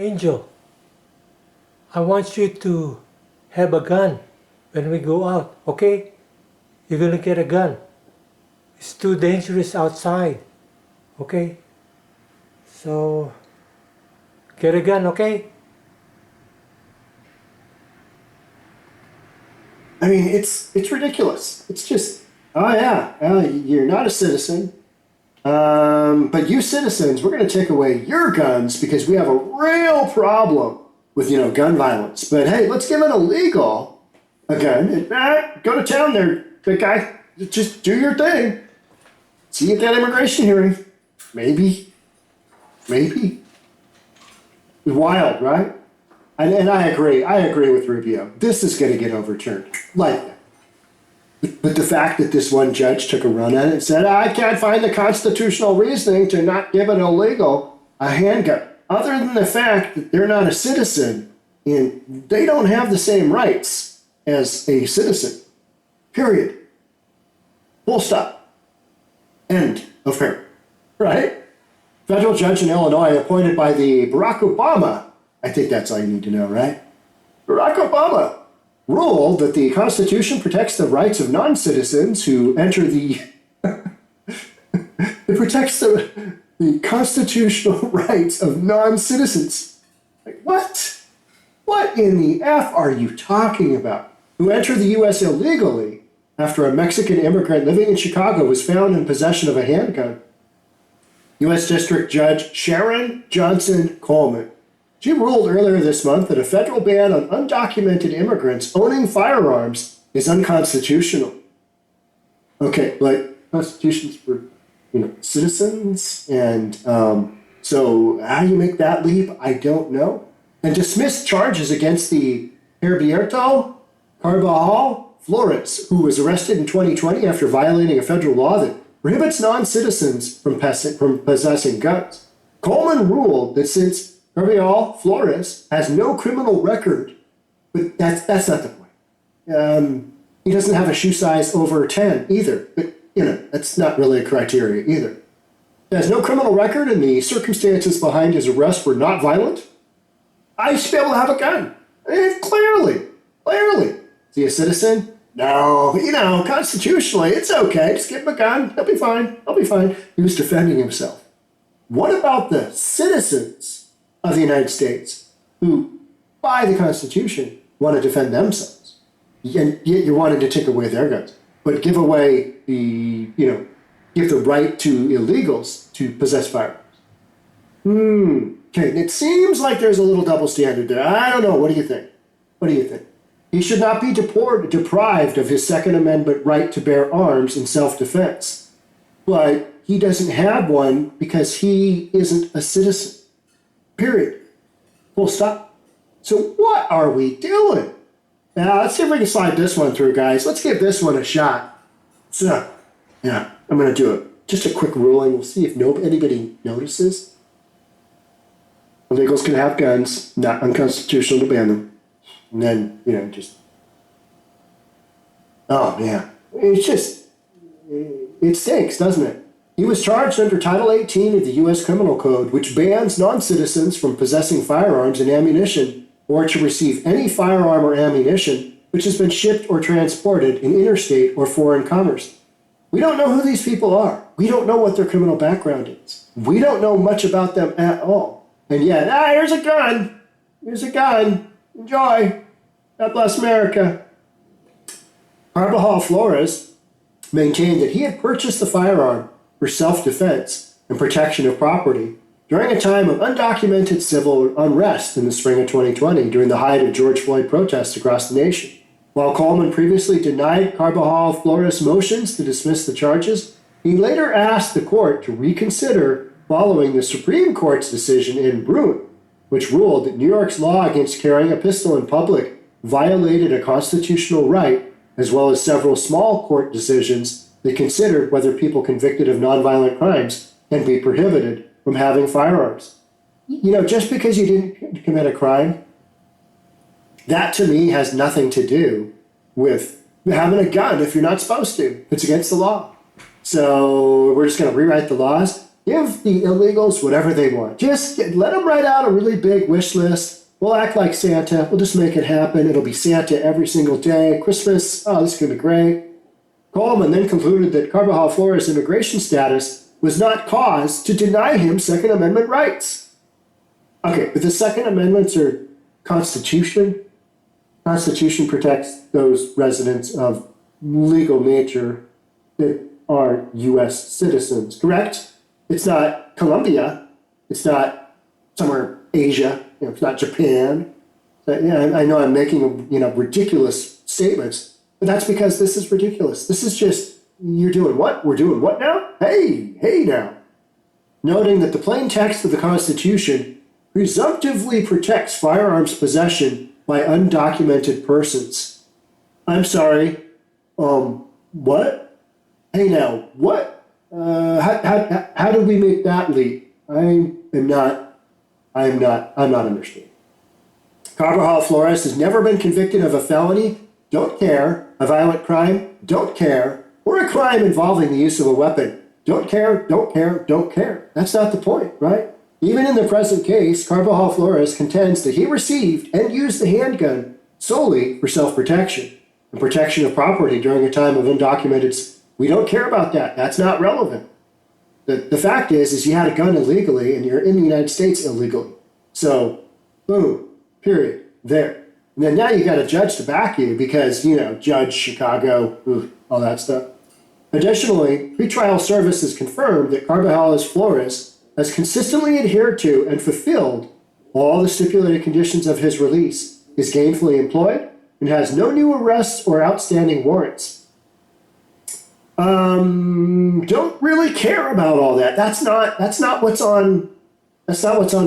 Angel, I want you to have a gun when we go out, okay? You're gonna get a gun. It's too dangerous outside, okay? So, get a gun, okay? I mean, it's ridiculous. It's just, oh yeah, you're not a citizen. But you citizens, we're going to take away your guns because we have a real problem with, gun violence. But hey, let's give it illegal a gun. And, go to town there, big guy. Just do your thing. See you at that immigration hearing. Maybe. Maybe. Wild, right? And I agree. I agree with Rubio. This is going to get overturned. Like that. But the fact that this one judge took a run at it and said, I can't find the constitutional reasoning to not give it illegal a handgun, other than the fact that they're not a citizen and they don't have the same rights as a citizen. Period. Full stop. End of period. Right? Federal judge in Illinois appointed by the Barack Obama. I think that's all you need to know, right? Barack Obama ruled that the Constitution protects the rights of non-citizens who enter the it protects the constitutional rights of non-citizens. Like, what? What in the F are you talking about? Who enter the U.S. illegally after a Mexican immigrant living in Chicago was found in possession of a handgun. U.S. District Judge Sharon Johnson Coleman. She ruled earlier this month that a federal ban on undocumented immigrants owning firearms is unconstitutional. Okay, but constitutions for citizens, and so how do you make that leap? I don't know. And dismissed charges against the Herberto Carvajal Flores, who was arrested in 2020 after violating a federal law that prohibits non-citizens from possessing guns. Coleman ruled that since Carvajal Flores has no criminal record, but that's not the point. He doesn't have a shoe size over 10 either, but that's not really a criteria either. He has no criminal record and the circumstances behind his arrest were not violent. I should be able to have a gun. Clearly. Is he a citizen? No, but constitutionally, it's okay. Just give him a gun. He'll be fine. He was defending himself. What about the citizens of the United States who, by the Constitution, want to defend themselves? And yet you're wanting to take away their guns, but give away give the right to illegals to possess firearms. Okay, it seems like there's a little double standard there. I don't know. What do you think? He should not be deprived of his Second Amendment right to bear arms in self-defense. But he doesn't have one because he isn't a citizen. Period. Full stop. So what are we doing? Now, let's see if we can slide this one through, guys. Let's give this one a shot. So, yeah, I'm going to do it. Just a quick ruling. We'll see if anybody notices. Illegals can have guns. Not unconstitutional to ban them. And then, oh, man. It stinks, doesn't it? He was charged under Title 18 of the U.S. Criminal Code, which bans non-citizens from possessing firearms and ammunition or to receive any firearm or ammunition which has been shipped or transported in interstate or foreign commerce. We don't know who these people are. We don't know what their criminal background is. We don't know much about them at all. And yet, here's a gun. Enjoy. God bless America. Carvajal Flores maintained that he had purchased the firearm for self-defense and protection of property during a time of undocumented civil unrest in the spring of 2020 during the height of George Floyd protests across the nation. While Coleman previously denied Carvajal Flores' motions to dismiss the charges, he later asked the court to reconsider following the Supreme Court's decision in Bruen, which ruled that New York's law against carrying a pistol in public violated a constitutional right, as well as several small court decisions that considered whether people convicted of nonviolent crimes can be prohibited from having firearms. Just because you didn't commit a crime, that to me has nothing to do with having a gun if you're not supposed to. It's against the law. So we're just going to rewrite the laws. Give the illegals whatever they want. Just let them write out a really big wish list. We'll act like Santa. We'll just make it happen. It'll be Santa every single day. Christmas, oh, this is going to be great. Coleman then concluded that Carbajal Flores' immigration status was not cause to deny him Second Amendment rights. Okay, but the Second Amendments are Constitution. Constitution protects those residents of legal nature that are U.S. citizens, correct? It's not Colombia. It's not somewhere Asia. It's not Japan. I know I'm making ridiculous statements, but that's because this is ridiculous. This is just, you're doing what? We're doing what now? Hey now. Noting that the plain text of the Constitution presumptively protects firearms possession by undocumented persons. I'm sorry. What? Hey now, what? How did we make that leap? I'm not understanding. Carbajal Flores has never been convicted of a felony, don't care, a violent crime, don't care, or a crime involving the use of a weapon. Don't care, don't care, don't care. That's not the point, right? Even in the present case, Carbajal Flores contends that he received and used the handgun solely for self-protection and protection of property during a time of undocumented. We don't care about that. That's not relevant. The fact is you had a gun illegally and you're in the United States illegally. So, boom, period, there. And then now you got a judge to back you because, Judge Chicago, all that stuff. Additionally, pretrial services confirmed that Carbajal Flores has consistently adhered to and fulfilled all the stipulated conditions of his release, is gainfully employed, and has no new arrests or outstanding warrants. Don't really care about all that. That's not what's on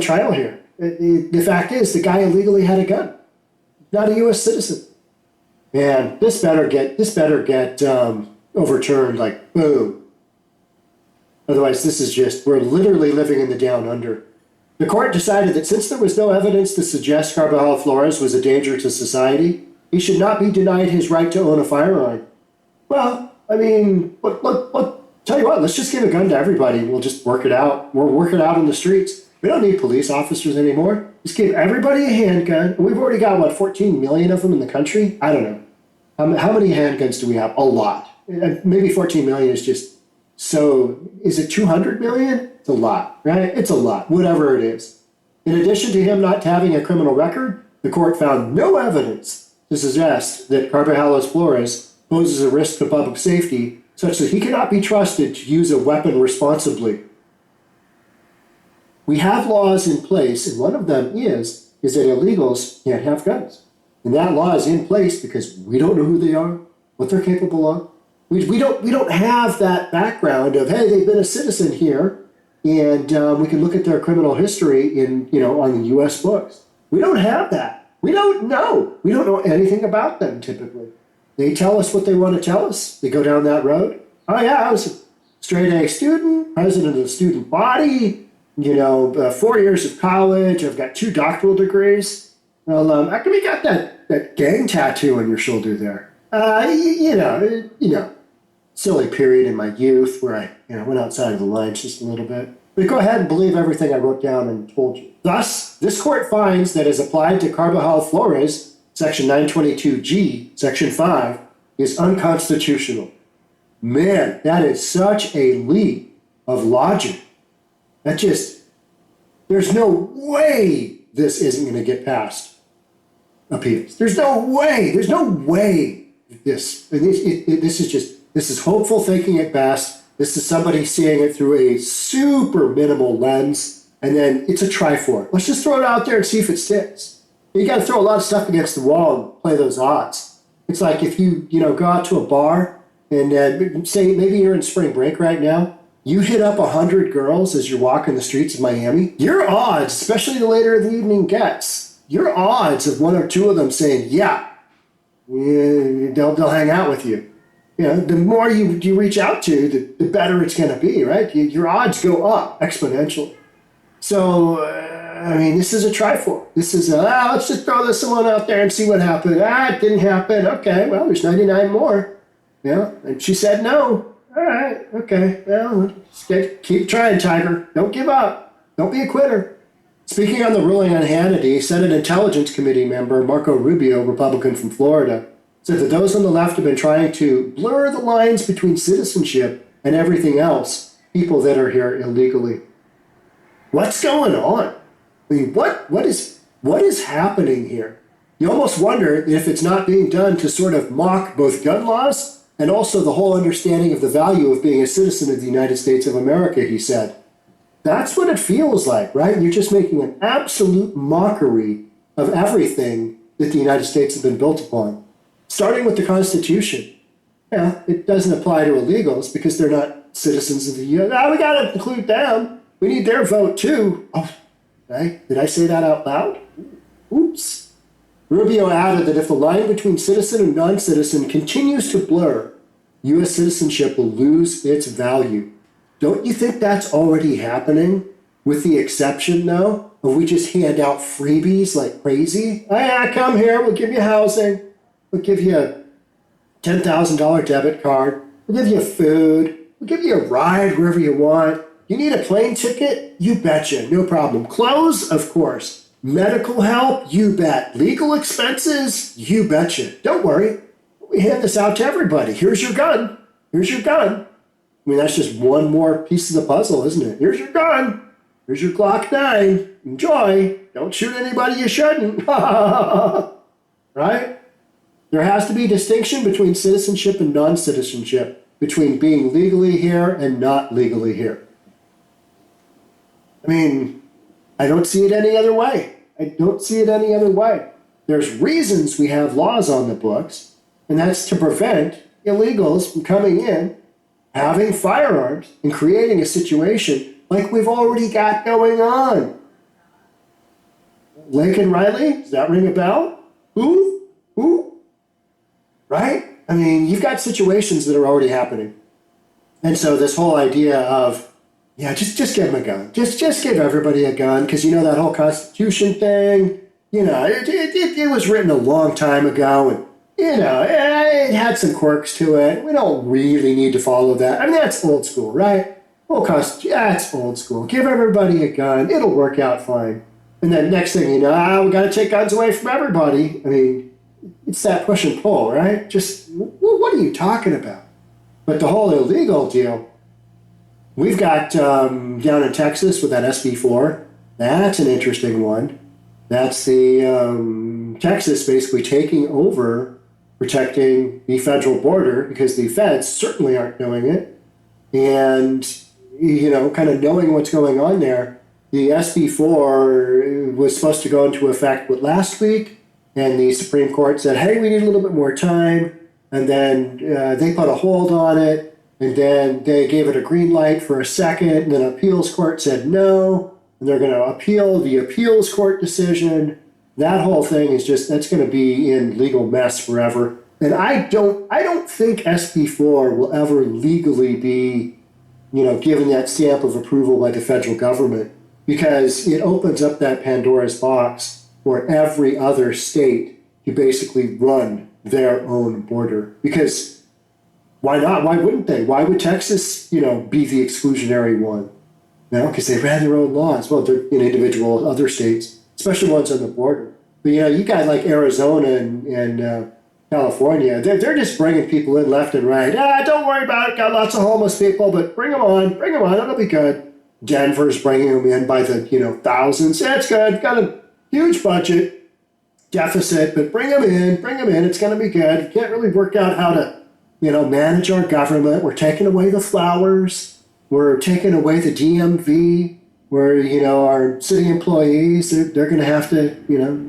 trial here. The fact is, the guy illegally had a gun, not a U.S. citizen. Man, this better get overturned. Like boom. Otherwise, we're literally living in the down under. The court decided that since there was no evidence to suggest Carbajal Flores was a danger to society, he should not be denied his right to own a firearm. Well, I mean, tell you what, let's just give a gun to everybody. We'll just work it out. We'll work it out in the streets. We don't need police officers anymore. Just give everybody a handgun. We've already got, 14 million of them in the country? I don't know. How many handguns do we have? A lot. Maybe 14 million is just so. Is it 200 million? It's a lot, right? It's a lot, whatever it is. In addition to him not having a criminal record, the court found no evidence to suggest that Carbajal Flores poses a risk to public safety such that he cannot be trusted to use a weapon responsibly. We have laws in place, and one of them is that illegals can't have guns. And that law is in place because we don't know who they are, what they're capable of. We don't have that background of, hey, they've been a citizen here, and we can look at their criminal history on the U.S. books. We don't have that. We don't know. We don't know anything about them typically. They tell us what they want to tell us. They go down that road. Oh yeah, I was a straight A student, president of the student body, 4 years of college. I've got 2 doctoral degrees. Well, how come you got that gang tattoo on your shoulder there? Silly period in my youth where I went outside of the lines just a little bit. But go ahead and believe everything I wrote down and told you. Thus, this court finds that as applied to Carbajal Flores, Section 922G, Section 5, is unconstitutional. Man, that is such a leap of logic. There's no way this isn't going to get past appeals. There's no way this is hopeful thinking at best. This is somebody seeing it through a super minimal lens, and then it's a try for it. Let's just throw it out there and see if it sticks. You got to throw a lot of stuff against the wall and play those odds. It's like if you go out to a bar and say maybe you're in spring break right now, you hit up 100 girls as you're walking the streets of Miami. Your odds, especially the later the evening gets, your odds of 1 or 2 of them saying yeah, they'll hang out with you. The more you reach out to, the better it's going to be, right? Your odds go up exponentially. So. This is a try for. This is let's just throw this one out there and see what happens. It didn't happen. Okay, well, there's 99 more. And she said no. All right, okay. Well, keep trying, Tiger. Don't give up. Don't be a quitter. Speaking on the ruling on Hannity, Senate Intelligence Committee member Marco Rubio, Republican from Florida, said that those on the left have been trying to blur the lines between citizenship and everything else, people that are here illegally. What's going on? I mean, what is happening here? You almost wonder if it's not being done to sort of mock both gun laws and also the whole understanding of the value of being a citizen of the United States of America, he said. That's what it feels like, right? You're just making an absolute mockery of everything that the United States has been built upon, starting with the Constitution. Yeah, it doesn't apply to illegals because they're not citizens of the U.S. We got to include them. We need their vote too. Oh, did I say that out loud? Oops. Rubio added that if the line between citizen and non-citizen continues to blur, U.S. citizenship will lose its value. Don't you think that's already happening? With the exception, though, of we just hand out freebies like crazy? Oh, yeah, come here, we'll give you housing. We'll give you a $10,000 debit card. We'll give you food. We'll give you a ride wherever you want. You need a plane ticket? You betcha, no problem. Clothes? Of course. Medical help? You bet. Legal expenses? You betcha. Don't worry. We hand this out to everybody. Here's your gun. Here's your gun. I mean, that's just one more piece of the puzzle, isn't it? Here's your gun. Here's your Glock 9. Enjoy. Don't shoot anybody you shouldn't. Right? There has to be a distinction between citizenship and non-citizenship, between being legally here and not legally here. I mean, I don't see it any other way. I don't see it any other way. There's reasons we have laws on the books, and that's to prevent illegals from coming in, having firearms, and creating a situation like we've already got going on. Lincoln Riley, does that ring a bell? Who? Right? I mean, you've got situations that are already happening. And so this whole idea of, yeah, just give them a gun. Just give everybody a gun, because you know that whole Constitution thing, you know, it was written a long time ago, and you know, it had some quirks to it. We don't really need to follow that. I mean, that's old school, right? Well, that's old school. Give everybody a gun. It'll work out fine. And then next thing you know, we got to take guns away from everybody. I mean, it's that push and pull, right? Just, what are you talking about? But the whole illegal deal, we've got down in Texas with that SB4. That's an interesting one. That's the Texas basically taking over protecting the federal border, because the feds certainly aren't doing it. And, you know, kind of knowing what's going on there, the SB4 was supposed to go into effect last week, and the Supreme Court said, hey, we need a little bit more time. And then they put a hold on it, and then they gave it a green light for a second, and then appeals court said no, and they're going to appeal the appeals court decision. That whole thing is just, that's going to be in legal mess forever. And I don't think SB4 will ever legally be, you know, given that stamp of approval by the federal government, because it opens up that Pandora's box for every other state to basically run their own border. Because why not? Why wouldn't they? Why would Texas, you know, be the exclusionary one? No, because they ran their own laws. Well, they're in individual other states, especially ones on the border. But, you know, you got like Arizona and California. They're just bringing people in left and right. Don't worry about it. Got lots of homeless people, but bring them on. It'll be good. Denver's bringing them in by the, you know, thousands. Yeah, it's good. Got a huge budget deficit, but bring them in. It's going to be good. You can't really work out how to, you know, manage our government. We're taking away the flowers. We're taking away the DMV, where, you know, our city employees, they're going to have to, you know,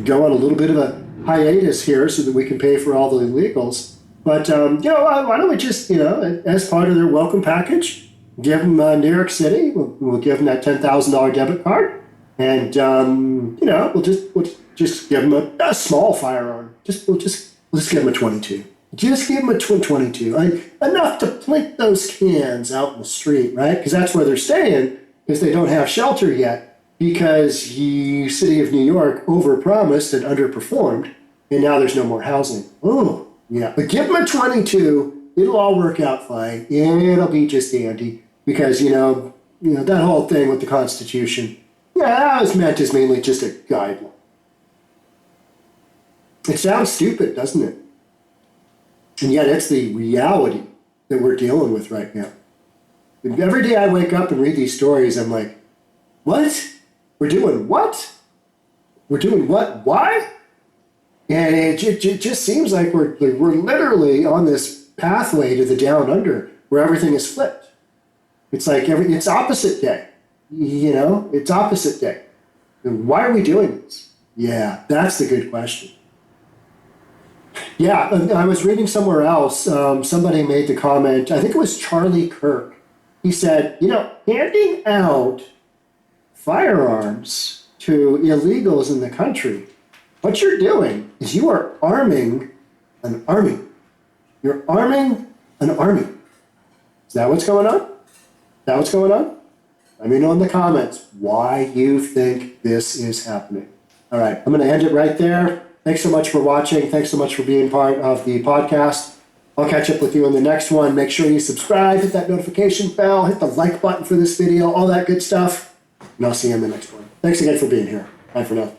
go on a little bit of a hiatus here so that we can pay for all the illegals. But, you know, why don't we just, you know, as part of their welcome package, give them New York City. We'll give them that $10,000 debit card. And, you know, we'll just give them a small firearm. We'll just give them a 22. Just give them a 22. Enough to plink those cans out in the street, right? Because that's where they're staying, because they don't have shelter yet, because the city of New York overpromised and underperformed, and now there's no more housing. Oh, yeah. But give them a 22 It'll all work out fine. It'll be just dandy because that whole thing with the Constitution. Yeah, that was meant as mainly just a guideline. It sounds stupid, doesn't it? And yet it's the reality that we're dealing with right now. And every day I wake up and read these stories, I'm like, what? We're doing what? We're doing what? Why? And it just seems like we're literally on this pathway to the down under where everything is flipped. It's like it's opposite day. It's opposite day. And why are we doing this? Yeah, that's the good question. Yeah, I was reading somewhere else. Somebody made the comment, I think it was Charlie Kirk. He said, handing out firearms to illegals in the country, what you're doing is you are arming an army. You're arming an army. Is that what's going on? Is that what's going on? Let me know in the comments why you think this is happening. All right, I'm going to end it right there. Thanks so much for watching. Thanks so much for being part of the podcast. I'll catch up with you in the next one. Make sure you subscribe, hit that notification bell, hit the like button for this video, all that good stuff. And I'll see you in the next one. Thanks again for being here. Bye for now.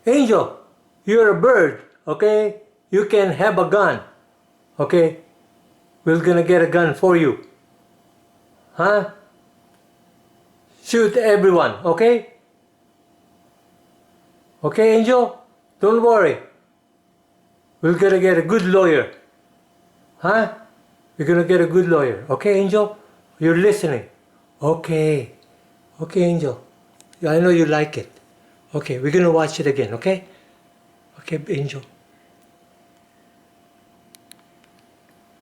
Angel, you're a bird, okay? You can have a gun, okay? We're gonna get a gun for you. Huh? Shoot everyone, okay? Okay, Angel? Don't worry. We're gonna get a good lawyer. Huh? We're gonna get a good lawyer. Okay, Angel? You're listening. Okay. Okay, Angel. I know you like it. Okay, we're gonna watch it again, okay? Okay, Angel.